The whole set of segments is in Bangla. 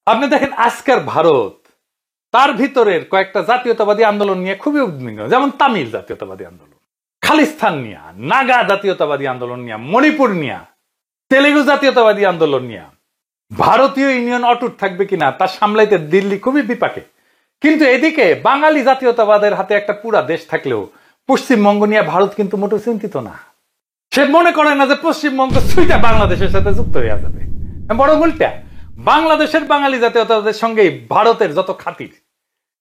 আপনি দেখেন আজকের ভারত তার ভিতরের কয়েকটা জাতীয়তাবাদী আন্দোলন নিয়ে খুবই উদ্বিগ্ন, যেমন তামিল জাতীয়তাবাদী আন্দোলন, খালিস্তান নিয়ে, নাগা জাতীয়তাবাদী আন্দোলন নিয়ে, মণিপুর নিয়ে, তেলেগু জাতীয়তাবাদী আন্দোলন নিয়ে। ভারতীয় ইউনিয়ন অটুট থাকবে কিনা তা সামলাইতে দিল্লি খুবই বিপাকে। কিন্তু এদিকে বাঙালি জাতীয়তাবাদের হাতে একটা পুরা দেশ থাকলেও পশ্চিমবঙ্গ নিয়ে ভারত কিন্তু মোটেও চিন্তিত না। সে মনে করে না যে পশ্চিমবঙ্গ ছুঁইটা বাংলাদেশের সাথে যুক্ত হয়ে যাবে, বড় উল্টা বাংলাদেশের বাঙালি জাতীয়তাবাদের সঙ্গে ভারতের যত খাতির।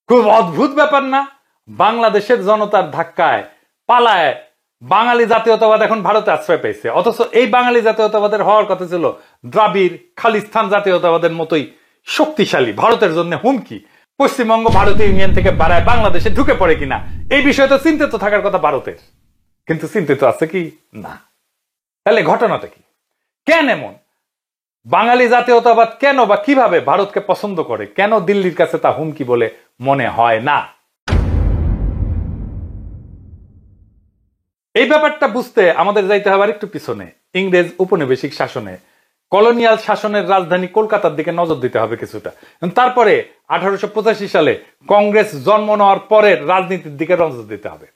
খুব অদ্ভুত ব্যাপার না? বাংলাদেশের জনতার ধাক্কায় পালায় বাঙালি জাতীয়তাবাদ এখন ভারতে আশ্রয় পেয়েছে, অথচ এই বাঙালি জাতীয়তাবাদের হওয়ার কথা ছিল দ্রাবিড় খালিস্তান জাতীয়তাবাদের মতোই শক্তিশালী, ভারতের জন্য হুমকি। পশ্চিমবঙ্গ ভারতীয় ইউনিয়ন থেকে বাড়ায় বাংলাদেশে ঢুকে পড়ে কিনা এই বিষয়ে তো চিন্তিত থাকার কথা ভারতের, কিন্তু চিন্তিত আছে কি না। তাহলে ঘটনাটা কি? কেন এমন? বাঙালি জাতীয়তাবাদ কেন বা কিভাবে ভারতকে পছন্দ করে? কেন দিল্লির কাছে তা হুমকি বলে মনে হয় না? এই ব্যাপারটা বুঝতে আমাদের যাইতে হবে একটু পিছনে। ইংরেজ উপনিবেশিক শাসনে, কলোনিয়াল শাসনের রাজধানী কলকাতার দিকে নজর দিতে হবে কিছুটা। তারপরে 1885 সালে কংগ্রেস জন্ম নেওয়ার পরের রাজনীতির দিকে নজর দিতে হবে।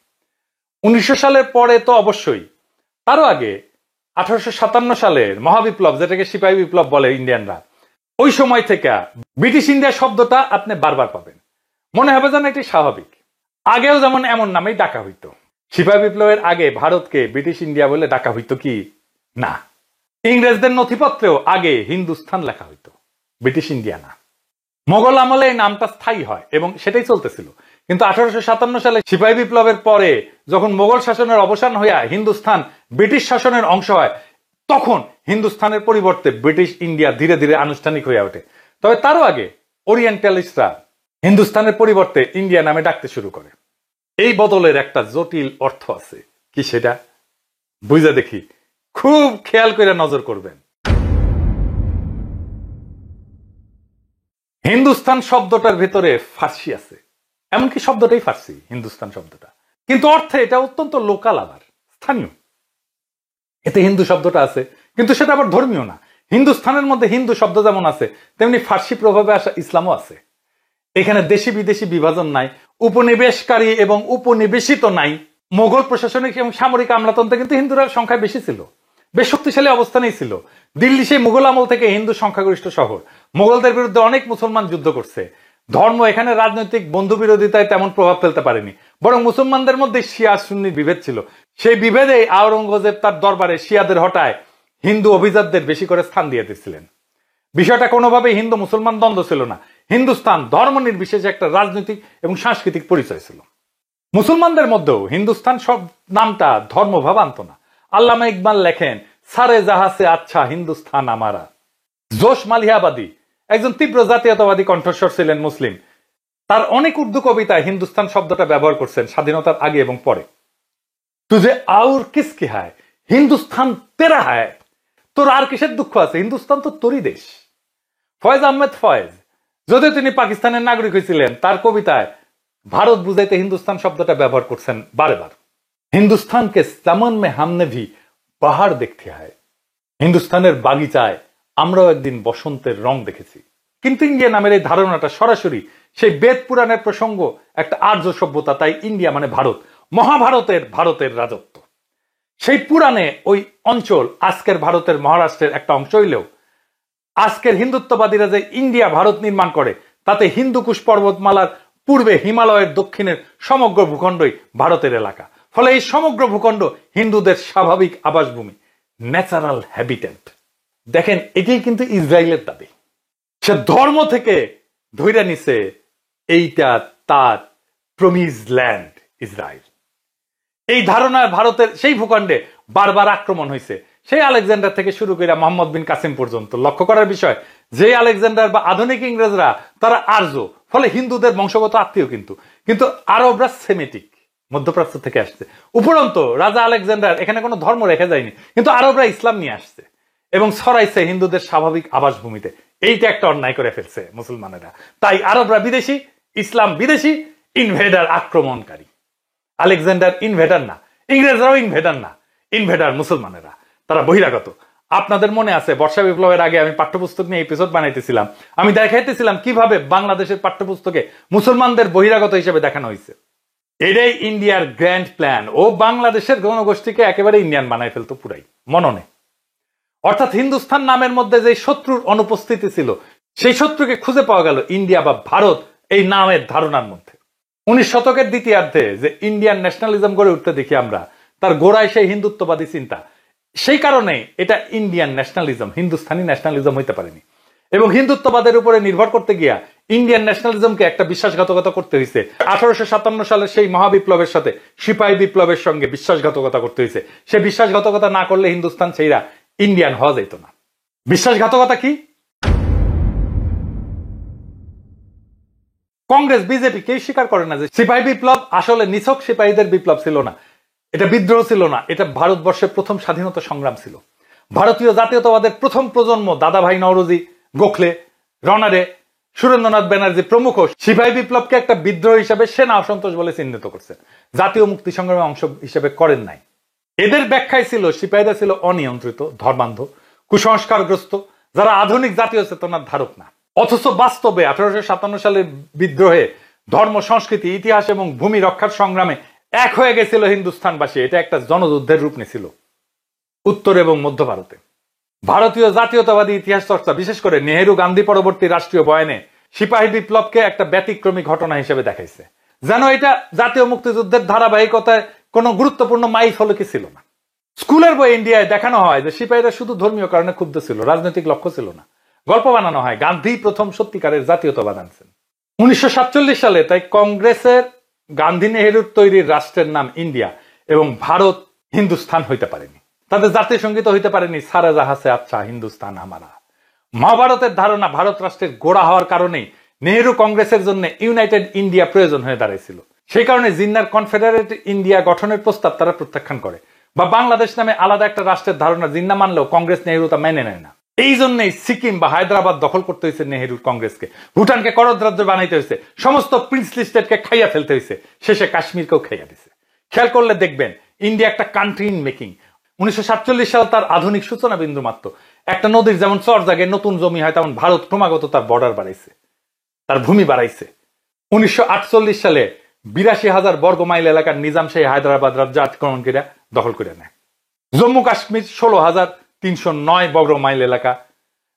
1900 সালের পরে তো অবশ্যই, তারও আগে 1857 সালের মহাবিপ্লব, যেটাকে সিপাহী বিপ্লব বলে ইন্ডিয়ানরা, ওই সময় থেকে ব্রিটিশ ইন্ডিয়া শব্দটা আপনি বারবার পাবেন। মনে হবে যেন এটি স্বাভাবিক। আগেও যেমন এমন নামেই ডাকা হইতো। সিপাহী বিপ্লবের আগে ভারতকে ব্রিটিশ ইন্ডিয়া বলে ডাকা হইতো কি না? ইংরেজদের নথিপত্রেও আগে হিন্দুস্থান লেখা হইতো, ব্রিটিশ ইন্ডিয়া না। মোগল আমলে এই নামটা স্থায়ী হয় এবং সেটাই চলতেছিল। কিন্তু 1857 সালে সিপাহী বিপ্লবের পরে যখন মোগল শাসনের অবসান হইয়া হিন্দুস্থান ব্রিটিশ শাসনের অংশ হয়, তখন হিন্দুস্থানের পরিবর্তে ব্রিটিশ ইন্ডিয়া ধীরে ধীরে আনুষ্ঠানিক হয়ে ওঠে। তবে তারও আগে ওরিয়েন্টালিস্টরা হিন্দুস্থানের পরিবর্তে ইন্ডিয়া নামে ডাকতে শুরু করে। এই বদলের একটা জটিল অর্থ আছে। কি সেটা? বুঝা দেখি, খুব খেয়াল করে নজর করবেন। হিন্দুস্তান শব্দটার ভেতরে ফার্সি আছে, এমনকি শব্দটাই ফার্সি, হিন্দুস্তান শব্দটা, কিন্তু অর্থে এটা অত্যন্ত লোকাল, আবার স্থানীয়। এতে হিন্দু শব্দটা আছে, কিন্তু সেটা আবার ধর্মীয় না। হিন্দুস্তানের মধ্যে হিন্দু শব্দ যেমন আছে, তেমনি ফার্সি প্রভাবে আসা ইসলামও আছে। এখানে দেশি বিদেশি বিভাজন নাই, উপনিবেশকারী এবং উপনিবেশিত নাই। মোগল প্রশাসনিক এবং সামরিক আমলাতন্ত্রে কিন্তু হিন্দুরা সংখ্যায় বেশি ছিল, বেশ শক্তিশালী অবস্থানেই ছিল। দিল্লি সেই মুঘল আমল থেকে হিন্দু সংখ্যাগরিষ্ঠ শহর। মোগলদের বিরুদ্ধে অনেক মুসলমান যুদ্ধ করছে। ধর্ম এখানে রাজনৈতিক বন্ধু বিরোধিতায় তেমন প্রভাব ফেলতে পারেনি, বরং মুসলমানদের মধ্যে শিয়া সুন্নির বিভেদ ছিল। সেই বিভেদে আওরঙ্গজেব তার দরবারে শিয়াদের হটায় হিন্দু অভিজাতদের বেশি করে স্থান দিয়ে দিয়েছিলেন। বিষয়টা কোনোভাবেই হিন্দু মুসলমান দ্বন্দ্ব ছিল না। হিন্দুস্তান ধর্ম নির্বিশেষে একটা রাজনৈতিক এবং সাংস্কৃতিক পরিচয় ছিল। মুসলমানদের মধ্যেও হিন্দুস্তান সব নামটা ধর্মভাব আনত না। আল্লামা ইকবাল লেখেন, সারে জাহাসে আচ্ছা হিন্দুস্তান আমারা। জোশ মালিহাবাদী একজন তীব্র জাতীয়তাবাদী কণ্ঠস্বর ছিলেন মুসলিম। তার অনেক উর্দু কবিতায় হিন্দুস্তান শব্দটা ব্যবহার করছেন স্বাধীনতার আগে এবং পরে। তুঝে আউর কিসকি হায়, হিন্দুস্তান তেরা হায়। তোর আর কিসের দুঃখ আছে? হিন্দুস্তান তো তোরই দেশ। ফয়েজ আহমেদ ফয়েজ, যদিও তিনি পাকিস্তানের নাগরিক হয়েছিলেন, তার কবিতায় ভারত বুঝাইতে হিন্দুস্তান শব্দটা ব্যবহার করছেন বারে বার। হিন্দুস্তানকে চমন মে হামনে ভি পাহাড় দেখতে হয়। হিন্দুস্তানের বাগিচায় আমরাও একদিন বসন্তের রং দেখেছি। কিন্তু ইন্ডিয়া নামের এই ধারণাটা সরাসরি সেই বেদ পুরাণের প্রসঙ্গ, একটা আর্য সভ্যতা। তাই ইন্ডিয়া মানে ভারত, মহাভারতের ভারতের রাজত্ব। সেই পুরাণে ওই অঞ্চল আজকের ভারতের মহারাষ্ট্রের একটা অংশ হইলেও আজকের হিন্দুত্ববাদীরা যে ইন্ডিয়া ভারত নির্মাণ করে, তাতে হিন্দুকুশ পর্বতমালার পূর্বে হিমালয়ের দক্ষিণের সমগ্র ভূখণ্ডই ভারতের এলাকা। ফলে এই সমগ্র ভূখণ্ড হিন্দুদের স্বাভাবিক আবাসভূমি, ন্যাচারাল হ্যাবিটেট। দেখেন, এটাই কিন্তু ইসরায়েলের দাবি। সে ধর্ম থেকে ধৈর্য নিছে এইটা তার প্রমিজ ল্যান্ড ইসরায়েল। এই ধারণায় ভারতের সেই ভূখণ্ডে বারবার আক্রমণ হয়েছে, সেই আলেকজান্ডার থেকে শুরু করে মোহাম্মদ বিন কাসিম পর্যন্ত। লক্ষ্য করার বিষয়, যে আলেকজান্ডার বা আধুনিক ইংরেজরা তারা আর্য, ফলে হিন্দুদের বংশগত আত্মীয়। কিন্তু আরবরা সেমেটিক, মধ্যপ্রাচ্য থেকে আসছে। উপরন্ত রাজা আলেকজান্ডার এখানে কোনো ধর্ম রেখে যায়নি, কিন্তু আরবরা ইসলাম নিয়ে আসছে এবং ছড়াইছে হিন্দুদের স্বাভাবিক আবাসভূমিতে। এইটা একটা অন্যায় করে ফেলছে মুসলমানেরা। তাই আরবরা বিদেশি, ইসলাম বিদেশি, ইনভেডার, আক্রমণকারী। আলেকজান্ডার ইনভেডার না, ইংরেজরাও ইনভেডার না, ইনভেডার মুসলমানেরা, তারা বহিরাগত। আপনাদের মনে আছে বর্ষা বিপ্লবের আগে আমি পাঠ্যপুস্তক নিয়ে এপিসোড বানাইতেছিলাম, আমি দেখাইতেছিলাম কিভাবে বাংলাদেশের পাঠ্যপুস্তকে মুসলমানদের বহিরাগত হিসেবে দেখানো হয়েছে। এটাই ইন্ডিয়ার গ্র্যান্ড প্ল্যান, ও বাংলাদেশের জনগোষ্ঠীকে একেবারে ইন্ডিয়ান বানাই ফেলতো পুরাই মননে। অর্থাৎ হিন্দুস্তান নামের মধ্যে যে শত্রুর অনুপস্থিতি ছিল, সেই শত্রুকে খুঁজে পাওয়া গেল ইন্ডিয়া বা ভারত এই নামের ধারণার মধ্যে। 19 শতকের দ্বিতীয়ার্ধে যে ইন্ডিয়ান ন্যাশনালিজম গড়ে উঠতে দেখি আমরা, তার গোড়ায় সেই হিন্দুত্ববাদী চিন্তা। সেই কারণে এটা ইন্ডিয়ান ন্যাশনালিজম, হিন্দুস্তানি ন্যাশনালিজম হইতে পারেনি। এবং হিন্দুত্ববাদের উপরে নির্ভর করতে গিয়া ইন্ডিয়ান ন্যাশনালিজমকে একটা বিশ্বাসঘাতকতা করতে হয়েছে। 1857 সালের সেই মহাবিপ্লবের সাথে সিপাহী বিপ্লবের সঙ্গে বিশ্বাসঘাতকতা করতে হয়েছে। সে বিশ্বাসঘাতকতা না করলে হিন্দুস্তান সেইরা ইন্ডিয়ান হওয়া যেত না। বিশ্বাসঘাতকতা কি? কংগ্রেস বিজেপি কেউ স্বীকার করে না যে সিপাহী বিপ্লব আসলে নিছক সিপাহীদের বিপ্লব ছিল না, এটা বিদ্রোহ ছিল না, এটা ভারতবর্ষের প্রথম স্বাধীনতা সংগ্রাম ছিল। ভারতীয় জাতীয়তাবাদের প্রথম প্রজন্ম দাদাভাই নওরোজি, গোখলে, রনারে, সুরেন্দ্রনাথ ব্যানার্জি প্রমুখ সিপাহী বিপ্লবকে একটা বিদ্রোহ হিসেবে সেনা অসন্তোষ বলে চিহ্নিত করছে, জাতীয় মুক্তি সংগ্রামের অংশ হিসেবে করেন নাই। এদের ব্যাখ্যায় ছিল সিপাহীরা ছিল অনিয়ন্ত্রিত, ধর্মান্ধ, কুসংস্কারগ্রস্ত, যারা আধুনিক জাতীয় চেতনার ধারক না। অথচ বাস্তবে 1857 সালের বিদ্রোহে ধর্ম, সংস্কৃতি, ইতিহাস এবং ভূমি রক্ষার সংগ্রামে এক হয়ে গেছিল হিন্দুস্তানবাসী। এটা একটা জনযুদ্ধের রূপ নিয়েছিল উত্তর এবং মধ্য ভারতে। ভারতীয় জাতীয়তাবাদী ইতিহাস চর্চা, বিশেষ করে নেহেরু গান্ধী পরবর্তী রাষ্ট্রীয় বয়ানে সিপাহী বিপ্লবকে একটা ব্যতিক্রমী ঘটনা হিসেবে দেখাইছে, যেন এটা জাতীয় মুক্তিযুদ্ধের ধারাবাহিকতায় কোনো গুরুত্বপূর্ণ মাইল ফলকই ছিল না। স্কুলের বই ইন্ডিয়ায় দেখানো হয় যে সিপাহীরা শুধু ধর্মীয় কারণে ক্ষুব্ধ ছিল, রাজনৈতিক লক্ষ্য ছিল না। গল্প বানানো হয় গান্ধী প্রথম সত্যিকারের জাতীয়তাবাদ আনছেন 1947 সালে। তাই কংগ্রেসের গান্ধী নেহেরুর তৈরির রাষ্ট্রের নাম ইন্ডিয়া এবং ভারত হিন্দুস্তান হইতে পারেনি। তাদের জাতীয় সঙ্গীত হইতে পারেনি সারা জাহাসে আচ্ছা হিন্দুস্তান আমারা। মহাভারতের ধারণা ভারত রাষ্ট্রের গোড়া হওয়ার কারণেই নেহেরু কংগ্রেসের জন্য ইউনাইটেড ইন্ডিয়া প্রয়োজন হয়ে দাঁড়াইছিল। সেই কারণে জিন্নার কনফেডারেট ইন্ডিয়া গঠনের প্রস্তাব তারা প্রত্যাখ্যান করে, বা বাংলাদেশ নামে আলাদা একটা রাষ্ট্রের ধারণা জিন্না মানলেও কংগ্রেস নেহেরু তা মেনে নেয় না। এই জন্যই সিকিম বা হায়দ্রাবাদ দখল করতে হয়েছে নেহেরুর কংগ্রেসকে, ভুটানকে করদ রাজ্য বানাইতে হয়েছে, সমস্ত প্রিন্সলি স্টেটকে খাইয়া ফেলতে হয়েছে, শেষে কাশ্মীরকেও খাইয়া দিছে। খেয়াল করলে দেখবেন ইন্ডিয়া একটা কান্ট্রি ইন মেকিং। 1947 সাল তার আধুনিক সূচনা বিন্দু মাত্র। একটা নদীর যেমন চর জাগে নতুন জমি হয়, তেমন ভারত ক্রমাগত তার বর্ডার বাড়াইছে, তার ভূমি বাড়াইছে। 1948 সালে 82,000 বর্গ মাইল এলাকার নিজামশাহী হায়দ্রাবাদ রাজ্য আক্রমণকারীরা দখল করে নেয়। জম্মু কাশ্মীর 16,309 বর্গ মাইল এলাকা,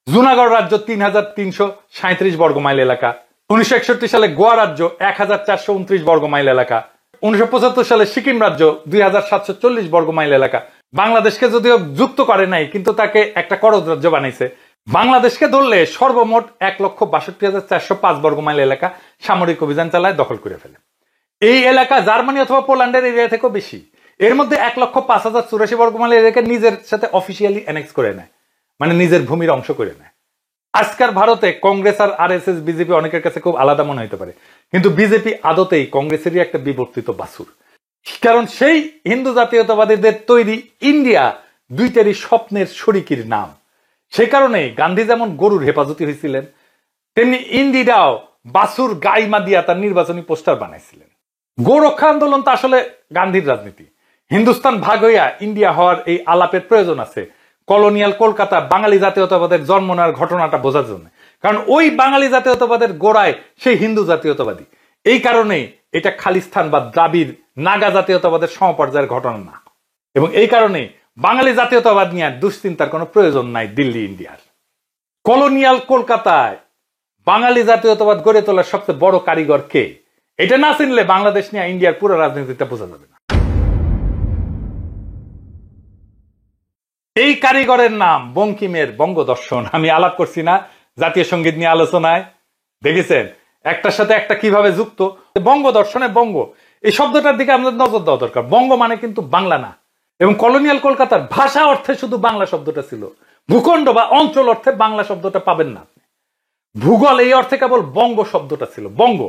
জুনাগড় রাজ্য 3,337 বর্গ মাইল এলাকা, 1961 সালে গোয়া রাজ্য 1,429 বর্গ মাইল এলাকা, 1975 সালে সিকিম রাজ্য 2,740 বর্গ মাইল এলাকা। বাংলাদেশকে যদিও যুক্ত করে নাই, কিন্তু তাকে একটা করদ রাজ্য বানাইছে। বাংলাদেশকে ধরলে সর্বমোট 1,62,405 বর্গ মাইল এলাকা সামরিক অভিযান চালায় দখল করে ফেলে। এই এলাকা জার্মানি অথবা পোল্যান্ডের এরিয়া থেকেও বেশি। এর মধ্যে 1,05,084 বর্গ মাইল এলাকা নিজের সাথে অফিসিয়ালি অ্যানেক্স করে নেয়, মানে নিজের ভূমির অংশ করে নেয়। আজকাল ভারতে কংগ্রেস আর আরএসএস বিজেপি অনেকের কাছে খুব আলাদা মনে হতে পারে, কিন্তু বিজেপি আদতেই কংগ্রেসেরই একটা বিবর্তিত বাছুর। কারণ সেই হিন্দু জাতীয়তাবাদীদের তৈরি ইন্ডিয়া দুইটারই স্বপ্নের শরিকির নাম। সে কারণে গান্ধী যেমন গরুর হেফাজতি হয়েছিলেন, তেমনি ইন্দিরাও বাছুর গাইমা দিয়া তার নির্বাচনী পোস্টার বানাইছিলেন। গোরক্ষা আন্দোলন তো আসলে গান্ধীর রাজনীতি। হিন্দুস্তান ভাগ হইয়া ইন্ডিয়া হওয়ার এই আলাপের প্রয়োজন আছে কলোনিয়াল কলকাতা বাঙালি জাতীয়তাবাদের জন্ম নেওয়ার ঘটনাটা বোঝার জন্য। কারণ ওই বাঙালি জাতীয়তাবাদের গোড়ায় সেই হিন্দু জাতীয়তাবাদী। এই কারণে এটা খালিস্তান বা দ্রাবিড় নাগা জাতীয়তাবাদের সমপর্যায়ের ঘটনা না, এবং এই কারণে বাঙালি জাতীয়তাবাদ নিয়ে দুশ্চিন্তার কোনো প্রয়োজন নাই দিল্লি ইন্ডিয়ার। কলোনিয়াল কলকাতায় বাঙালি জাতীয়তাবাদ গড়ে তোলার সবচেয়ে বড় কারিগর কে, এটা না চিনলে বাংলাদেশ নিয়ে ইন্ডিয়ার পুরো রাজনীতিটা বোঝা যাবে না। এই কারিগরের নাম বঙ্কিমের বঙ্গদর্শন। আমি আলাপ করছি না জাতীয় সঙ্গীত নিয়ে আলোচনায়, দেখেছেন একটার সাথে একটা কিভাবে যুক্ত। বঙ্গদর্শনে বঙ্গ এই শব্দটার দিকে আমাদের নজর দেওয়া দরকার। বঙ্গ মানে কিন্তু বাংলা না, এবং কলোনিয়াল কলকাতার ভাষা অর্থে শুধু বাংলা শব্দটা ছিল। ভূখণ্ড বা অঞ্চল অর্থে বাংলা শব্দটা পাবেন না। ভূগোল এই অর্থে কেবল বঙ্গ শব্দটা ছিল, বঙ্গ।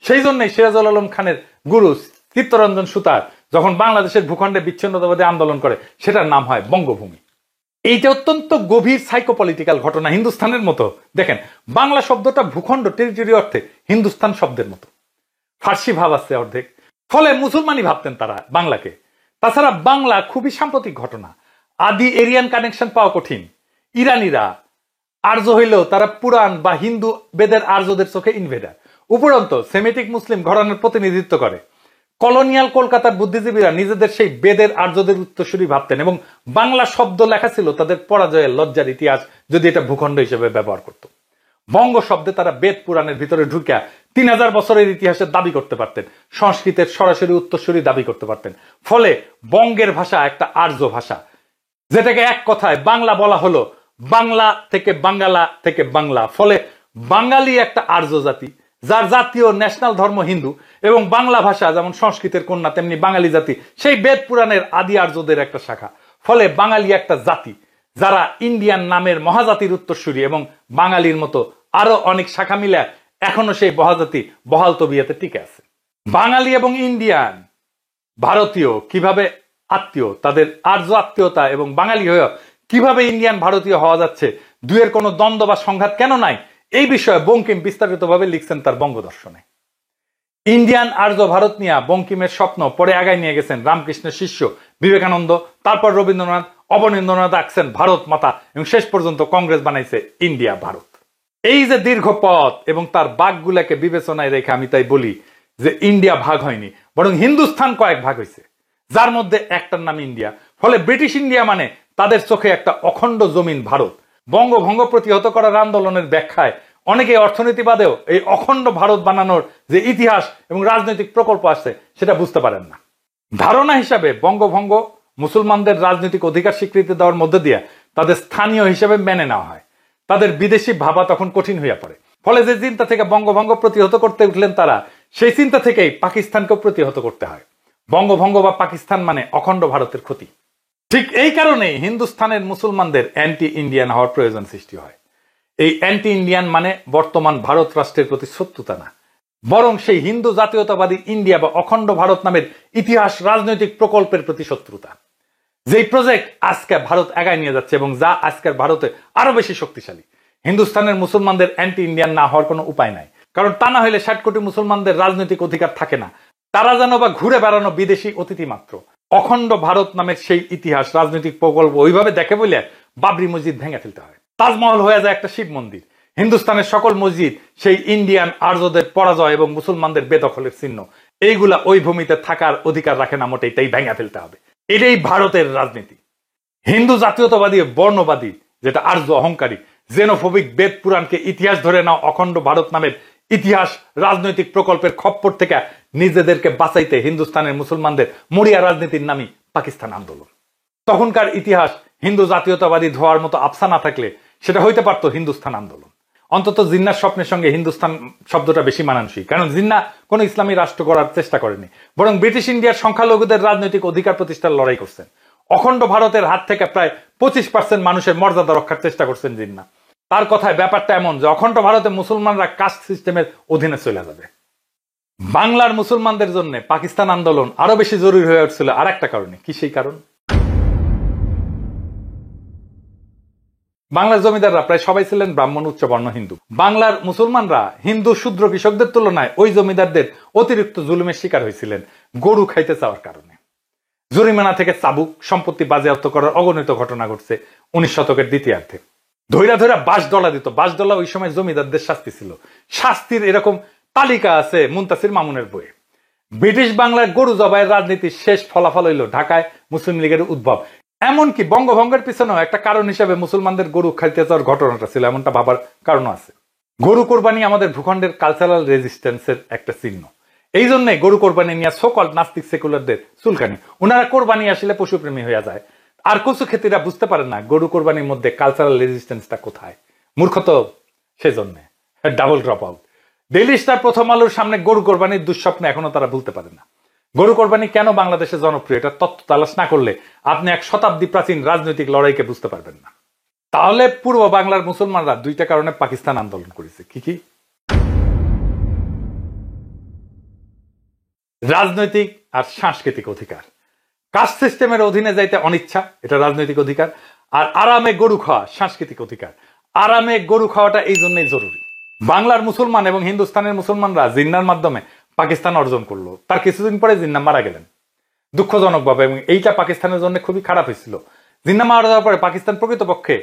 সেই জন্যই সিরাজুল আলম খানের গুরু চিত্তরঞ্জন সুতার যখন বাংলাদেশের ভূখণ্ডে বিচ্ছিন্নতাবাদী আন্দোলন করে, সেটার নাম হয় বঙ্গভূমি। এইটা অত্যন্ত গভীর সাইকোপলিটিক্যাল ঘটনা হিন্দুস্তানের মতো। দেখেন বাংলা শব্দটা ভূখণ্ড টেরিটরি অর্থে হিন্দুস্তান শব্দের মতো, ফার্সি ভাব আছে অর্ধেক, ফলে মুসলমানই ভাবতেন তারা বাংলাকে। তাছাড়া বাংলা খুবই সাম্প্রতিক ঘটনা, আদি এরিয়ান কানেকশন পাওয়া কঠিন। ইরানিরা আর্য হইলেও তারা পুরাণ বা হিন্দু বেদের আর্যদের চোখে ইনভেডার। উপরন্ত সেমিটিক মুসলিম ঘরানার প্রতিনিধিত্ব করে। কলোনিয়াল কলকাতার বুদ্ধিজীবীরা নিজেদের সেই বেদের আর্যদের উত্তরসূরি ভাবতেন এবং বাংলা শব্দ লেখা ছিল তাদের পরাজয়ের লজ্জার ইতিহাস যদি এটা ভূখণ্ড হিসেবে ব্যবহার করত। বঙ্গ শব্দে তারা বেদ পুরাণের ভিতরে ঢুকিয়া 3000 বছরের ইতিহাসের দাবি করতে পারতেন, সংস্কৃতের সরাসরি উত্তরসূরি দাবি করতে পারতেন। ফলে বঙ্গের ভাষা একটা আর্য ভাষা, যেটাকে এক কথায় বাংলা বলা হলো বাংলা থেকে বাঙ্গালা থেকে বাংলা। ফলে বাঙালি একটা আর্য জাতি, যার জাতীয় ন্যাশনাল ধর্ম হিন্দু, এবং বাংলা ভাষা যেমন সংস্কৃতের কন্যা তেমনি বাঙালি জাতি সেই বেদ পুরাণের আদি আর্যদের একটা শাখা। ফলে বাঙালি একটা জাতি যারা ইন্ডিয়ান নামের মহাজাতির উত্তরসূরি, এবং বাঙালির মতো আরো অনেক শাখা মিলে এখনো সেই মহাজাতি বহাল তবিয়াতে টিকে আছে। বাঙালি এবং ইন্ডিয়ান ভারতীয় কিভাবে আত্মীয়, তাদের আর্য আত্মীয়তা এবং বাঙালি হয়ে কিভাবে ইন্ডিয়ান ভারতীয় হওয়া যাচ্ছে, দুয়ের কোনো দ্বন্দ্ব বা সংঘাত কেন নাই, এই বিষয়ে বঙ্কিম বিস্তারিতভাবে লিখছেন তার বঙ্গদর্শনে। ইন্ডিয়ান আর্য ভারত নিয়ে বঙ্কিমের স্বপ্ন পরে আগায় নিয়ে গেছেন রামকৃষ্ণের শিষ্য বিবেকানন্দ, তারপর রবীন্দ্রনাথ, অবনীন্দ্রনাথ আঁকছেন ভারত মাতা, এবং শেষ পর্যন্ত কংগ্রেস বানাইছে ইন্ডিয়া ভারত। এই যে দীর্ঘ পথ এবং তার বাঘগুলাকে বিবেচনায় রেখে আমি তাই বলি যে ইন্ডিয়া ভাগ হয়নি, বরং হিন্দুস্থান কয়েক ভাগ হয়েছে, যার মধ্যে একটার নাম ইন্ডিয়া। ফলে ব্রিটিশ ইন্ডিয়া মানে তাদের চোখে একটা অখণ্ড জমিন ভারত। বঙ্গভঙ্গ প্রতিহত করার আন্দোলনের ব্যাখ্যায় অনেকে অর্থনীতিবাদেও এই অখণ্ড ভারত বানানোর যে ইতিহাস এবং রাজনৈতিক প্রকল্প আছে সেটা বুঝতে পারেন না। ধারণা হিসাবে বঙ্গভঙ্গ মুসলমানদের রাজনৈতিক অধিকার স্বীকৃতি দেওয়ার মধ্যে দিয়ে তাদের স্থানীয় হিসেবে মেনে নেওয়া হয়, তাদের বিদেশি ভাবা তখন কঠিন হইয়া পড়ে। ফলে যে চিন্তা থেকে বঙ্গভঙ্গ প্রতিহত করতে উঠলেন তারা, সেই চিন্তা থেকেই পাকিস্তানকেও প্রতিহত করতে হয়। বঙ্গভঙ্গ বা পাকিস্তান মানে অখণ্ড ভারতের ক্ষতি। ঠিক এই কারণেই হিন্দুস্থানের মুসলমানদের অ্যান্টি ইন্ডিয়ান হওয়ার প্রয়োজন সৃষ্টি হয়। এই অ্যান্টি ইন্ডিয়ান মানে বর্তমান ভারত রাষ্ট্রের প্রতি শত্রুতা না, বরং সেই হিন্দু জাতীয়তাবাদী ইন্ডিয়া বা অখণ্ড ভারত নামের ইতিহাস রাজনৈতিক প্রকল্পের প্রতি শত্রুতা, যেই প্রজেক্ট আজকে ভারত এগায় নিয়ে যাচ্ছে এবং যা আজকের ভারতে আরো বেশি শক্তিশালী। হিন্দুস্তানের মুসলমানদের অ্যান্টি ইন্ডিয়ান না হওয়ার কোনো উপায় নাই, কারণ তা না হলে 60 কোটি মুসলমানদের রাজনৈতিক অধিকার থাকে না, তারা যেন বা ঘুরে বেড়ানো বিদেশি অতিথি মাত্র। অখণ্ড ভারত নামের সেই ইতিহাস রাজনৈতিক প্রকল্প ওইভাবে দেখে বলে বাবরি মসজিদ ভেঙে ফেলতে হয়, তাজমহল হয়ে যায় একটা শিব মন্দির। হিন্দুস্তানের সকল মসজিদ সেই ইন্ডিয়ান আর্যদের পরাজয় এবং মুসলমানদের বেদখলের চিহ্ন, এইগুলা ওই ভূমিতে থাকার অধিকার রাখে না মোটেই, তাই ভেঙে ফেলতে হবে। এটাই ভারতের রাজনীতি। হিন্দু জাতীয়তাবাদী বর্ণবাদী, যেটা আর্য অহংকারী জেনোফোবিক বেদ পুরাণকে ইতিহাস ধরে নাও অখণ্ড ভারত নামের ইতিহাস রাজনৈতিক প্রকল্পের খপ্পর থেকে নিজেদেরকে বাঁচাইতে হিন্দুস্তানের মুসলমানদের মরিয়া রাজনীতির নামই পাকিস্তান আন্দোলন। তখনকার ইতিহাস হিন্দু জাতীয়তাবাদী ধোয়ার মতো আফসা না থাকলে সেটা হইতে পারতো হিন্দুস্তান আন্দোলন। অন্তত জিন্নার স্বপ্নের সঙ্গে হিন্দুস্তান শব্দটা বেশি মানানসই, কারণ জিন্না কোন ইসলামী রাষ্ট্র করার চেষ্টা করেনি, বরং ব্রিটিশ ইন্ডিয়ার সংখ্যালঘুদের রাজনৈতিক অধিকার প্রতিষ্ঠার লড়াই করছেন। অখণ্ড ভারতের হাত থেকে প্রায় 25% মানুষের মর্যাদা রক্ষার চেষ্টা করছেন জিন্না। তার কথায় ব্যাপারটা এমন যে অখণ্ড ভারতে মুসলমানরা কাস্ট সিস্টেমের অধীনে চলে যাবে। বাংলার মুসলমানদের জন্য পাকিস্তান আন্দোলন আরো বেশি জরুরি হয়ে উঠছিল আর একটা কারণে। কি সেই কারণ? বাংলার জমিদাররা প্রায় সবাই ছিলেন ব্রাহ্মণ উচ্চবর্ণ হিন্দু। বাংলার মুসলমানরা হিন্দু শূদ্র কৃষকদের তুলনায় ওই জমিদারদের অতিরিক্ত জুলুমের শিকার হয়েছিলেন গরু খাইতে চাওয়ার কারণে। জরিমানা থেকে চাবুক সম্পত্তি বাজেয়াপ্ত করার অগণিত ঘটনা ঘটছে 19 শতকের দ্বিতীয়ার্ধে। ধৈরা ধৈরা বাঁশডলা দিত। বাঁশডলা ওই সময় জমিদারদের শাস্তি ছিল। শাস্তির এরকম তালিকা আছে মুনতাসির মামুনের বইয়ে। ব্রিটিশ বাংলার গরু জবাইয়ের রাজনীতির শেষ ফলাফল হইল ঢাকায় মুসলিম লীগের উদ্ভব। এমনকি বঙ্গভঙ্গের পিছনেও একটা কারণ হিসেবে মুসলমানদের গরু খাইতে যাওয়ার ঘটনাটা ছিল, এমনটা ভাবার কারণ আছে। গরু কোরবানি আমাদের ভূখণ্ডের কালচারাল রেজিস্ট্যান্সের একটা চিহ্ন। এই জন্য গরু কোরবানি নিয়ে সকল নাস্তিক সেকুলারদের চুলকানি। ওনারা কোরবানি আসলে পশুপ্রেমী হয়ে যায়, আর কচু খেতিরা বুঝতে পারেন না গরু কোরবানির মধ্যে কালচারাল রেজিস্ট্যান্সটা কোথায়। মূর্খ তো সেজন্য double drop out. Daily star প্রথম আলোর সামনে গরু কোরবানির দুঃস্বপ্ন এখনো তারা ভুলতে পারে না। গরু কোরবানি কেন বাংলাদেশে জনপ্রিয় এটা তত্ত্ব তালাশ না করলে আপনি 1 শতাব্দী প্রাচীন রাজনৈতিক লড়াইকে বুঝতে পারবেন না। তাহলে পূর্ব বাংলার মুসলমানরা 2টা কারণে পাকিস্তান আন্দোলন করেছে। কি কি? রাজনৈতিক আর সাংস্কৃতিক অধিকার। কাস্ট সিস্টেমের অধীনে যাইতে অনিচ্ছা, এটা রাজনৈতিক অধিকার। আর আরামে গরু খাওয়া সাংস্কৃতিক অধিকার। আরামে গরু খাওয়াটা এই জন্যই জরুরি। বাংলার মুসলমান এবং হিন্দুস্তানের মুসলমানরা জিন্নার মাধ্যমে পাকিস্তান অর্জন করলো। তার কিছুদিন পরে জিন্না মারা গেলেন দুঃখজনকভাবে, এবং এইটা পাকিস্তানের জন্য খুবই খারাপ হয়েছিল। জিন্না মারা যাওয়ার পরে পাকিস্তান প্রকৃতপক্ষে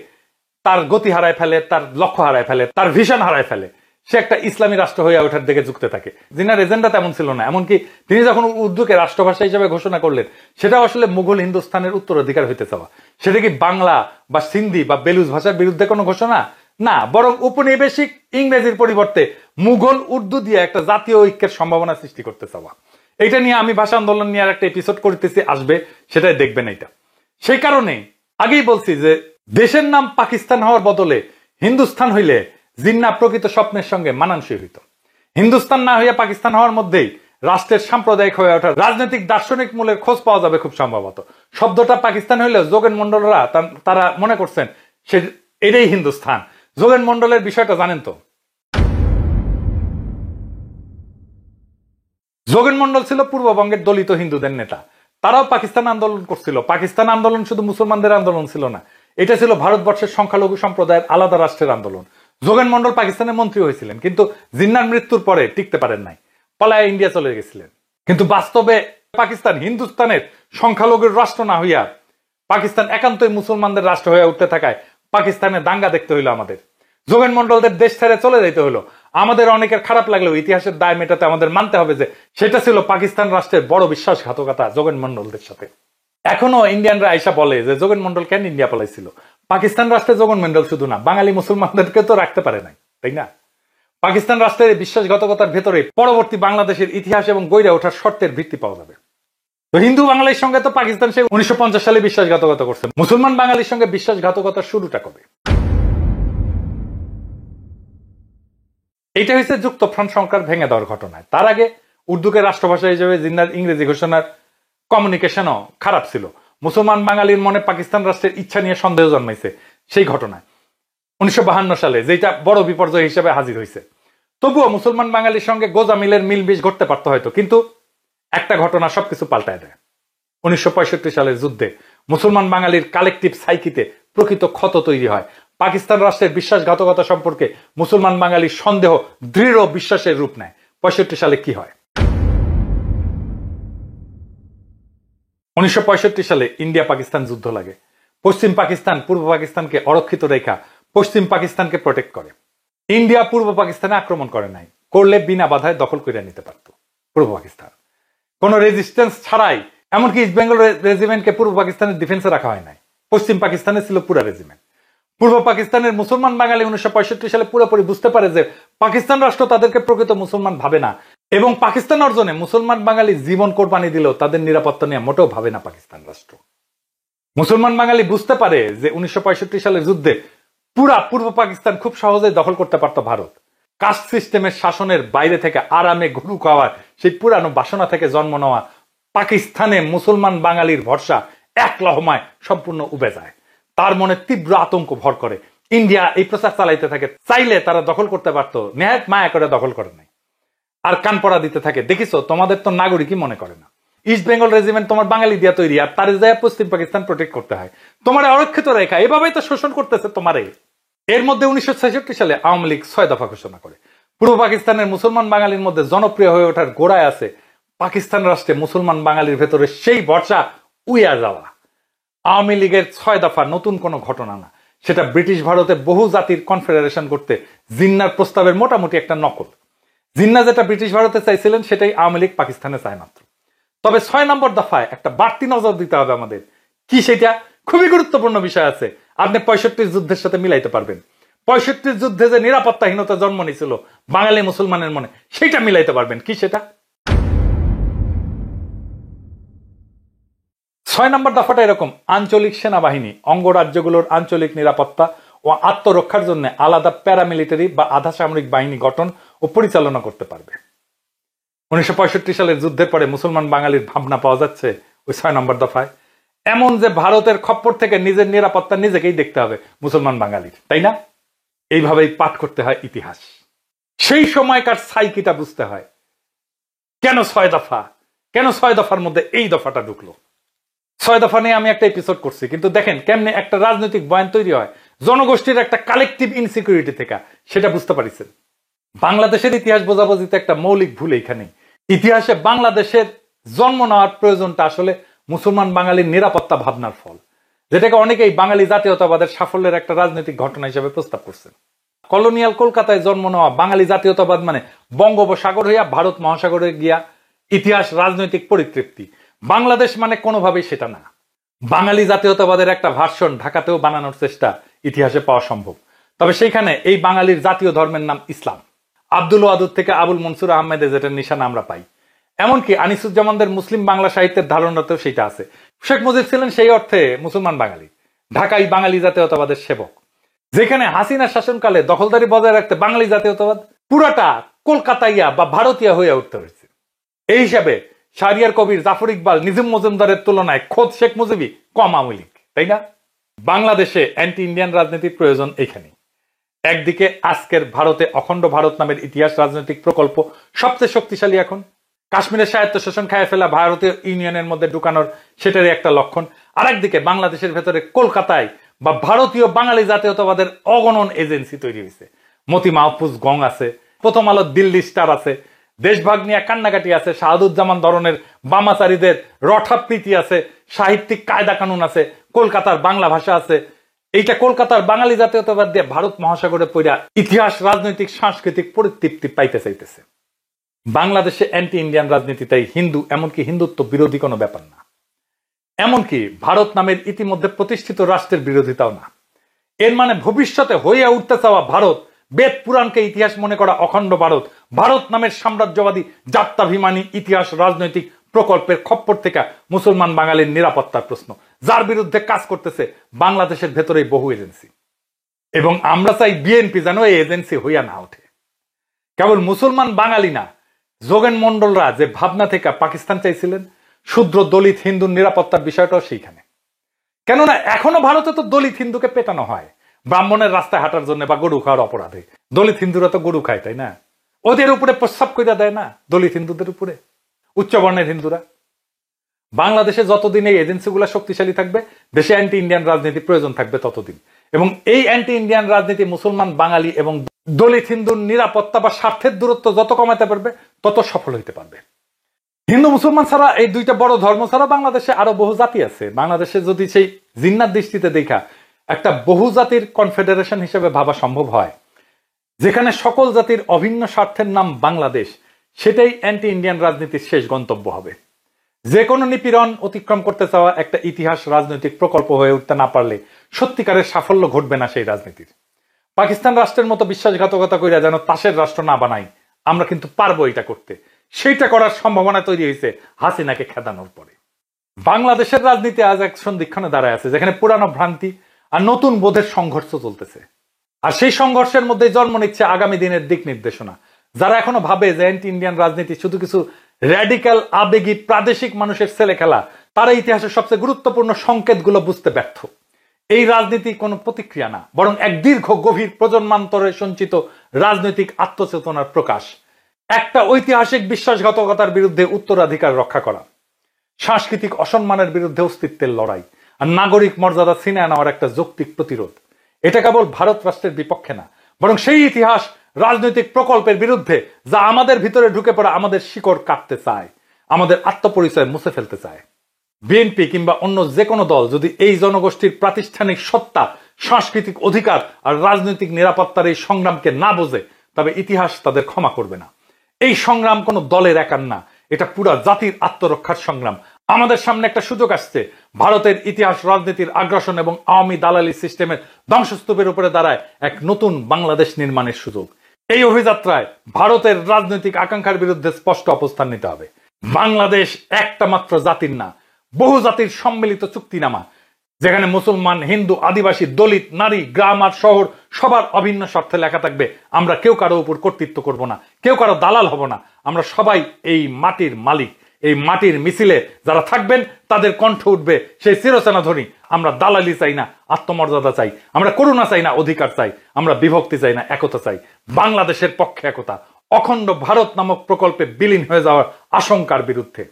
তার গতি হারায় ফেলে, তার লক্ষ্য হারায় ফেলে, তার ভিশন হারায় ফেলে, সে একটা ইসলামী রাষ্ট্র হয়ে ওঠার দিকে ঝুঁকতে থাকে। জিন্নার এজেন্ডা তেমন ছিল না। এমনকি তিনি যখন উর্দুকে রাষ্ট্রভাষা হিসেবে ঘোষণা করলেন, সেটা আসলে মুঘল হিন্দুস্তানের উত্তরাধিকার হইতে চাওয়া। সেটা কি বাংলা বা সিন্ধি বা বেলুচ ভাষার বিরুদ্ধে কোনো ঘোষণা না, বরং উপনিবেশিক ইংরেজির পরিবর্তে মুঘল উর্দু দিয়ে একটা জাতীয় ঐক্যের সম্ভাবনা সৃষ্টি করতে চাওয়া। এটা নিয়ে আমি ভাষা আন্দোলন নিয়ে আর একটা এপিসোড করতেছি, আসবে, সেটাই দেখবেন। এটা সেই কারণে আগেই বলছি যে দেশের নাম পাকিস্তান হওয়ার বদলে হিন্দুস্তান হইলে জিন্না প্রকৃত স্বপ্নের সঙ্গে মানানসই হইত। হিন্দুস্তান না হইয়া পাকিস্তান হওয়ার মধ্যেই রাষ্ট্রের সাম্প্রদায়িক হয়ে ওঠার রাজনৈতিক দার্শনিক মূলের খোঁজ পাওয়া যাবে খুব সম্ভবত। শব্দটা পাকিস্তান হইলে যোগেন মন্ডলরা তারা মনে করছেন সে এটাই হিন্দুস্তান। যোগেন মন্ডলের বিষয়টা জানেন তো? যোগেন মন্ডল ছিল পূর্ববঙ্গের দলিত হিন্দুদের নেতা। তারাও পাকিস্তান আন্দোলন করছিল। পাকিস্তান আন্দোলন শুধু মুসলমানদের আন্দোলন ছিল না, এটা ছিল ভারতবর্ষের সংখ্যালঘু সম্প্রদায়ের আলাদা রাষ্ট্রের আন্দোলন। যোগেন মন্ডল পাকিস্তানের মন্ত্রী হয়েছিলেন, কিন্তু জিন্নার মৃত্যুর পরে টিকতে পারেন নাই, পলায় ইন্ডিয়া চলে গেছিলেন। কিন্তু বাস্তবে পাকিস্তান হিন্দুস্তানের সংখ্যালঘুর রাষ্ট্র না হইয়া পাকিস্তান একান্তই মুসলমানদের রাষ্ট্র হয়ে উঠতে থাকায় পাকিস্তানে দাঙ্গা দেখতে হইলো আমাদের। যোগেন মন্ডলদের দেশ ছেড়ে চলে যেতে হলো। আমাদের অনেকের খারাপ লাগলেও ইতিহাসের দায় মেটাতে আমাদের মানতে হবে যে সেটা ছিল পাকিস্তান রাষ্ট্রের বড় বিশ্বাসঘাতকতা যোগেন মন্ডলদের সাথে। এখনো ইন্ডিয়ানরা আইসা বলে যে যোগেন মন্ডল কেন ইন্ডিয়া পালাইছিল। পাকিস্তান রাষ্ট্রে যোগেন মন্ডল শুধু না, বাঙালি মুসলমানদেরকে তো রাখতে পারে নাই, তাই না? পাকিস্তান রাষ্ট্রের বিশ্বাসঘাতকতার ভেতরে পরবর্তী বাংলাদেশের ইতিহাস এবং গইরা ওঠার শর্তের ভিত্তি পাওয়া যাবে। তো হিন্দু বাঙালির সঙ্গে তো পাকিস্তান সে 1950 সালে বিশ্বাসঘাতকতা করছে। মুসলমান বাঙালির সঙ্গে বিশ্বাসঘাতকতার শুরুটা কবে? এইটা হচ্ছে যুক্তফ্রন্ট সরকার ভেঙে দেওয়ার ঘটনায়। তার আগে উর্দুকে রাষ্ট্রভাষা হিসেবে জিন্নার ইংরেজি ঘোষণার কমিউনিকেশনও খারাপ ছিল। মুসলমান বাঙালির মনে পাকিস্তান রাষ্ট্রের ইচ্ছা নিয়ে সন্দেহ জন্মাইছে সেই ঘটনায় 1952 সালে, যেটা বড় বিপর্যয় হিসেবে হাজির হয়েছে। তবুও মুসলমান বাঙালির সঙ্গে গোজামিলের মিল বিষ ঘটতে পারতো হয়তো, কিন্তু একটা ঘটনা সবকিছু পাল্টায় দেয়। 1965 সালের যুদ্ধে মুসলমান বাঙালির কালেকটিভ সাইকিতে প্রকৃত ক্ষত তৈরি হয়। পাকিস্তান রাষ্ট্রের বিশ্বাসঘাতকতা সম্পর্কে মুসলমান বাঙালির সন্দেহ দৃঢ় বিশ্বাসের রূপ নেয়। 65 সালে কি হয়? 1965 সালে ইন্ডিয়া পাকিস্তান যুদ্ধ লাগে। পশ্চিম পাকিস্তান পূর্ব পাকিস্তানকে অরক্ষিত রেখা পশ্চিম পাকিস্তানকে প্রোটেক্ট করে। ইন্ডিয়া পূর্ব পাকিস্তানে আক্রমণ করে নাই, করলে বিনা বাধায় দখল করে নিতে পারত পূর্ব পাকিস্তান, কোন রেজিস্ট্যান্স ছাড়াই। এমনকি ইস্ট বেঙ্গল রেজিমেন্টকে পূর্ব পাকিস্তানের ডিফেন্সে রাখা হয় নাই, পশ্চিম পাকিস্তানে ছিল পুরা রেজিমেন্ট। পূর্ব পাকিস্তানের মুসলমান বাঙালি 1965 সালে পুরোপুরি বুঝতে পারে যে পাকিস্তান রাষ্ট্র তাদেরকে প্রকৃত মুসলমান ভাবে না, এবং পাকিস্তান অর্জনে মুসলমান বাঙালি জীবন কোরবানি দিলেও তাদের নিরাপত্তা নিয়ে মোটেও ভাবে না পাকিস্তান রাষ্ট্র। মুসলমান বাঙালি বুঝতে পারে যে 1965 সালের যুদ্ধে পুরা পূর্ব পাকিস্তান খুব সহজেই দখল করতে পারত ভারত। কাস্ট সিস্টেমের শাসনের বাইরে থেকে আরামে ঘুরু খাওয়ার সেই পুরানো বাসনা থেকে জন্ম নেওয়া পাকিস্তানে মুসলমান বাঙালির ভরসা এক লহমায় সম্পূর্ণ উবে যায়। তার মনে তীব্র আতঙ্ক ভর করে। ইন্ডিয়া এই প্রচার চালাইতে থাকে, চাইলে তারা দখল করতে পারত, নেহাত মায়া করে দখল করে নাই। আর কান পড়া দিতে থাকে, দেখিস তোমাদের তো নাগরিকই মনে করে না। ইস্ট বেঙ্গল রেজিমেন্ট তোমার বাঙালি দিয়া তৈরি, আর তার যায় পশ্চিম পাকিস্তান প্রোটেক্ট করতে হয়। তোমার অরক্ষিত রেখা এভাবেই তো শোষণ করতেছে তোমারে। এর মধ্যে 1966 সালে আওয়ামী লীগ 6 দফা ঘোষণা করে। পূর্ব পাকিস্তানের মুসলমান বাঙালির মধ্যে জনপ্রিয় হয়ে ওঠার গোড়ায় আছে পাকিস্তান রাষ্ট্রে মুসলমান বাঙালির ভেতরে সেই ভরসা উইয়া যাওয়া। আওয়ামী লীগের 6 দফা নতুন কোনো ঘটনা না, সেটা ব্রিটিশ ভারতে বহু জাতির কনফেডারেশন করতে জিন্নার প্রস্তাবের মোটামুটি একটা নকল। জিন্না যেটা ব্রিটিশ ভারতে চাইছিলেন সেটাই আওয়ামী লীগ পাকিস্তানে চায় মাত্র। তবে 6 নম্বর দফায় একটা বাড়তি নজর দিতে হবে আমাদের। কি সেটা? খুবই গুরুত্বপূর্ণ বিষয় আছে, আপনি 65 যুদ্ধের সাথে মিলাইতে পারবেন। 65 যুদ্ধে যে নিরাপত্তাহীনতা জন্ম নিয়েছিল বাঙালি মুসলমানের মনে, সেটা মিলাইতে পারবেন। কি সেটা? 6 নম্বর দফাটা এরকম: আঞ্চলিক সেনাবাহিনী অঙ্গরাজ্যগুলোর আঞ্চলিক নিরাপত্তা ও আত্মরক্ষার জন্য আলাদা প্যারামিলিটারি বা আধা সামরিক বাহিনী গঠন ও পরিচালনা করতে পারবে। 1965 সালের যুদ্ধের পরে মুসলমান বাঙালির ভাবনা পাওয়া যাচ্ছে ওই 6 নম্বর দফায়, এমন যে ভারতের খপ্পর থেকে নিজের নিরাপত্তা নিজেকেই দেখতে হবে মুসলমান বাঙালির, তাই না? এইভাবেই পাঠ করতে হয় ইতিহাস। সেই সময়কার সাইকিটা বুঝতে হয়। কেন 6 দফা, কেন 6 দফার মধ্যে এই দফাটা ঢুকলো? 6 দফা নিয়ে আমি একটা এপিসোড করছি, কিন্তু দেখেন কেমনে একটা রাজনৈতিক বয়ান তৈরি হয় জনগোষ্ঠীর একটা কালেকটিভ ইনসিকিউরিটি থেকে, সেটা বুঝতে পারিছেন। বাংলাদেশের ইতিহাস বোঝাবুঝিতে একটা মৌলিক ভুল এইখানে। ইতিহাসে বাংলাদেশের জন্ম নেওয়ার প্রয়োজনটা আসলে মুসলমান বাঙালির নিরাপত্তা ভাবনার ফল। যেটাকে অনেকেই বাঙালি জাতীয়তাবাদের সাফল্যের একটা রাজনৈতিক ঘটনা হিসেবে প্রস্তাব করছেন। কলোনিয়াল কলকাতায় জন্ম নেওয়া বাঙালি জাতীয়তাবাদ মানে বঙ্গোপসাগর হইয়া ভারত মহাসাগরে গিয়া ইতিহাস রাজনৈতিক পরিতৃপ্তি। বাংলাদেশ মানে কোনোভাবেই সেটা না। বাঙালি জাতীয়তাবাদের একটা ভার্সন ঢাকাতেও বানানোর চেষ্টা ইতিহাসে পাওয়া সম্ভব, তবে সেইখানে এই বাঙালির জাতীয় ধর্মের নাম ইসলাম। আব্দুল ওয়াদুদ থেকে আবুল মনসুর আহমেদের যেটা নিশানা আমরা পাই, এমনকি আনিসুজ্জামানদের মুসলিম বাংলা সাহিত্যের ধারণাতেও সেটা আছে। শেখ মুজিব ছিলেন সেই অর্থে মুসলমান বাঙালি, ঢাকাই বাঙালি জাতীয়তাবাদের সেবক। যেখানে হাসিনা শাসনকালে দখলদারি বজায় রাখতে বাঙালি জাতীয়তাবাদ পুরাটা কলকাতাইয়া বা ভারতীয় হয়ে উঠতে হয়েছে। এই হিসাবে শাহরিয়ার কবির, জাফর ইকবাল, নিজাম মজুমদারের তুলনায় খোদ শেখ মুজিবই কম আওয়ামী লীগ, তাই না? বাংলাদেশে অ্যান্টি ইন্ডিয়ান রাজনীতির প্রয়োজন এখানে। একদিকে আজকের ভারতে অখণ্ড ভারত নামের ইতিহাস রাজনৈতিক প্রকল্প সবচেয়ে শক্তিশালী এখন। কাশ্মীরের স্বায়ত্তশাসন খায় ফেলা, ভারতীয় ইউনিয়নের মধ্যে ঢুকানোর সেটারই একটা লক্ষণ। আর একদিকে বাংলাদেশের ভেতরে কলকাতায় বা ভারতীয় বাঙালি জাতীয়তাবাদের অগণন এজেন্সি তৈরি হয়েছে। মতি মাহফুজ গং আছে, প্রথম আলো দিল্লি স্টার আছে, দেশভাগ নিয়ে কান্নাকাটি আছে, শাহাদুজ্জামান ধরনের বামাচারীদের রঠাপ্রীতি আছে, সাহিত্যিক কায়দা কানুন আছে, কলকাতার বাংলা ভাষা আছে। এইটা কলকাতার বাঙালি জাতীয়তাবাদ দিয়ে ভারত মহাসাগরে পড়া ইতিহাস রাজনৈতিক সাংস্কৃতিক পরিতৃপ্তি পাইতে চাইতেছে। বাংলাদেশে অ্যান্টি ইন্ডিয়ান রাজনীতি তাই হিন্দু, এমনকি হিন্দুত্ব বিরোধী কোনো ব্যাপার না। এমনকি ভারত নামের ইতিমধ্যে প্রতিষ্ঠিত রাষ্ট্রের বিরোধিতাও না। এর মানে ভবিষ্যতে হইয়া উঠতে চাওয়া ভারত, বেদ পুরাণকে ইতিহাস মনে করা অখণ্ড ভারত, ভারত নামের সাম্রাজ্যবাদী জাত্যাভিমানী ইতিহাস রাজনৈতিক প্রকল্পের খপ্পর থেকে মুসলমান বাঙালির নিরাপত্তার প্রশ্ন, যার বিরুদ্ধে কাজ করতেছে বাংলাদেশের ভেতরেই বহু এজেন্সি। এবং আমরা চাই বিএনপি যেন এই এজেন্সি হইয়া না ওঠে। কেবল মুসলমান বাঙালি না, যোগেন মন্ডলরা যে ভাবনা থেকে পাকিস্তান চাইছিলেন, শূদ্র দলিত হিন্দুর নিরাপত্তার বিষয়টাও সেইখানে। কেননা এখনো ভারতে তো দলিত হিন্দুকে পেটানো হয় ব্রাহ্মণের রাস্তায় হাঁটার জন্য বা গরু খাওয়ার অপরাধে। দলিত হিন্দুরা তো গরু খায়, তাই না? ওদের উপরে প্রস্রাব কইরা দেয় না দলিত হিন্দুদের উপরে উচ্চবর্ণের হিন্দুরা। বাংলাদেশে যতদিন এই এজেন্সিগুলো শক্তিশালী থাকবে, দেশে অ্যান্টি ইন্ডিয়ান রাজনীতি প্রয়োজন থাকবে ততদিন। এবং এই অ্যান্টি ইন্ডিয়ান রাজনীতি মুসলমান বাঙালি এবং দলিত হিন্দুর নিরাপত্তা বা স্বার্থের দূরত্ব যত কমাতে পারবে তত সফল হইতে পারবে। হিন্দু মুসলমান ছাড়া, এই দুইটা বড় ধর্ম ছাড়া বাংলাদেশে আরো বহু জাতি আছে। বাংলাদেশে যদি সেই জিন্নাত দৃষ্টিতে দেখা একটা বহু জাতির কনফেডারেশন হিসেবে ভাবা সম্ভব হয়, যেখানে সকল জাতির অভিন্ন স্বার্থের নাম বাংলাদেশ, সেটাই অ্যান্টি ইন্ডিয়ান রাজনীতির শেষ গন্তব্য হবে। যে কোনো নিপীড়ন অতিক্রম করতে চাওয়া একটা ইতিহাস রাজনৈতিক প্রকল্প হয়ে উঠতে না পারলে সত্যিকারের সাফল্য ঘটবে না সেই রাজনীতির। পাকিস্তান রাষ্ট্রের মতো বিশ্বাসঘাতকতা কইরা যেন তাসের রাষ্ট্র না বানাই, আমরা কিন্তু পারবো এটা করতে। সেইটা করার সম্ভাবনা তৈরি হয়েছে হাসিনাকে খেদানোর পরে। বাংলাদেশের রাজনীতি আজ এক সন্ধিক্ষণে দাঁড়ায় আছে, যেখানে পুরানো ভ্রান্তি আর নতুন বোধের সংঘর্ষ চলতেছে। আর সেই সংঘর্ষের মধ্যে জন্ম নিচ্ছে আগামী দিনের দিক নির্দেশনা। যারা এখনো ভাবে যে অ্যান্টি ইন্ডিয়ান রাজনীতি শুধু কিছু র্যাডিক্যাল আবেগী প্রাদেশিক মানুষের ছেলে খেলা, তারা ইতিহাসের সবচেয়ে গুরুত্বপূর্ণ সংকেতগুলো বুঝতে ব্যর্থ। এই রাজনীতি কোনো প্রতিক্রিয়া না, বরং এক দীর্ঘ গভীর প্রজন্মান্তরে সঞ্চিত রাজনৈতিক আত্মচেতনার প্রকাশ। একটা ঐতিহাসিক বিশ্বাসঘাতকতার বিরুদ্ধে উত্তরাধিকার রক্ষা করা, সাংস্কৃতিক অসম্মানের বিরুদ্ধে অস্তিত্বের লড়াই, আর নাগরিক মর্যাদা ছিনিয়ে নেওয়ার একটা যৌক্তিক প্রতিরোধ। এটা কেবল ভারত রাষ্ট্রের বিপক্ষে না, বরং সেই ইতিহাস রাজনৈতিক প্রকল্পের বিরুদ্ধে যা আমাদের ভিতরে ঢুকে পড়া আমাদের শিকড় কাটতে চায়, আমাদের আত্মপরিচয় মুছে ফেলতে চায়। বিএনপি কিংবা অন্য যে কোনো দল যদি এই জনগোষ্ঠীর প্রাতিষ্ঠানিক সত্তা, সাংস্কৃতিক অধিকার আর রাজনৈতিক নিরাপত্তার এই সংগ্রামকে না বোঝে, তবে ইতিহাস তাদের ক্ষমা করবে না। এই সংগ্রাম কোনো দলের একার না, এটা পুরা জাতির আত্মরক্ষার সংগ্রাম। আমাদের সামনে একটা সুযোগ আসছে, ভারতের ইতিহাস রাজনীতির আগ্রাসন এবং আওয়ামী দালালি সিস্টেমের ধ্বংসস্তূপের উপরে দাঁড়ায় এক নতুন বাংলাদেশ নির্মাণের সুযোগ। এই অভিযাত্রায় ভারতের রাজনৈতিক আকাঙ্ক্ষার বিরুদ্ধে স্পষ্ট অবস্থান নিতে হবে। বাংলাদেশ একটা মাত্র জাতির না, বহু জাতির সম্মিলিত চুক্তিনামা, যেখানে মুসলমান, হিন্দু, আদিবাসী, দলিত, নারী, গ্রাম আর শহর সবার অভিন্ন স্বার্থে লেখা থাকবে আমরা কেউ কারো উপর কর্তৃত্ব করব না, কেউ কারো দালাল হব না। আমরা সবাই এই মাটির মালিক। এই মাটির মিছিলে যারা থাকবেন তাদের কণ্ঠ উঠবে সেই চিরচেনাধ্বনি, আমরা দালালি চাই না, আত্মমর্যাদা চাই, আমরা করুণা চাই না, অধিকার চাই, আমরা বিভক্তি চাই না, একতা চাই। বাংলাদেশের পক্ষে একতা, অখণ্ড ভারত নামক প্রকল্পে বিলীন হয়ে যাওয়ার আশঙ্কার বিরুদ্ধে।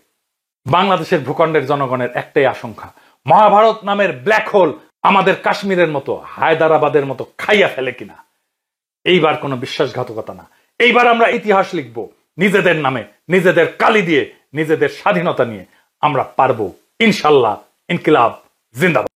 বাংলাদেশের ভূখণ্ডের জনগণের একটাই আশঙ্কা, মহাভারত নামের ব্ল্যাক হোল আমাদের কাশ্মীরের মতো, হায়দ্রাবাদের মতো খাইয়া ফেলে কিনা। এইবার কোনো বিশ্বাসঘাতকতা না, এইবার আমরা ইতিহাস লিখব নিজেদের নামে, নিজেদের কালি দিয়ে, নিজেদের স্বাধীনতা নিয়ে। আমরা পারবো ইনশাল্লাহ। ইনকিলাব জিন্দাবাদ।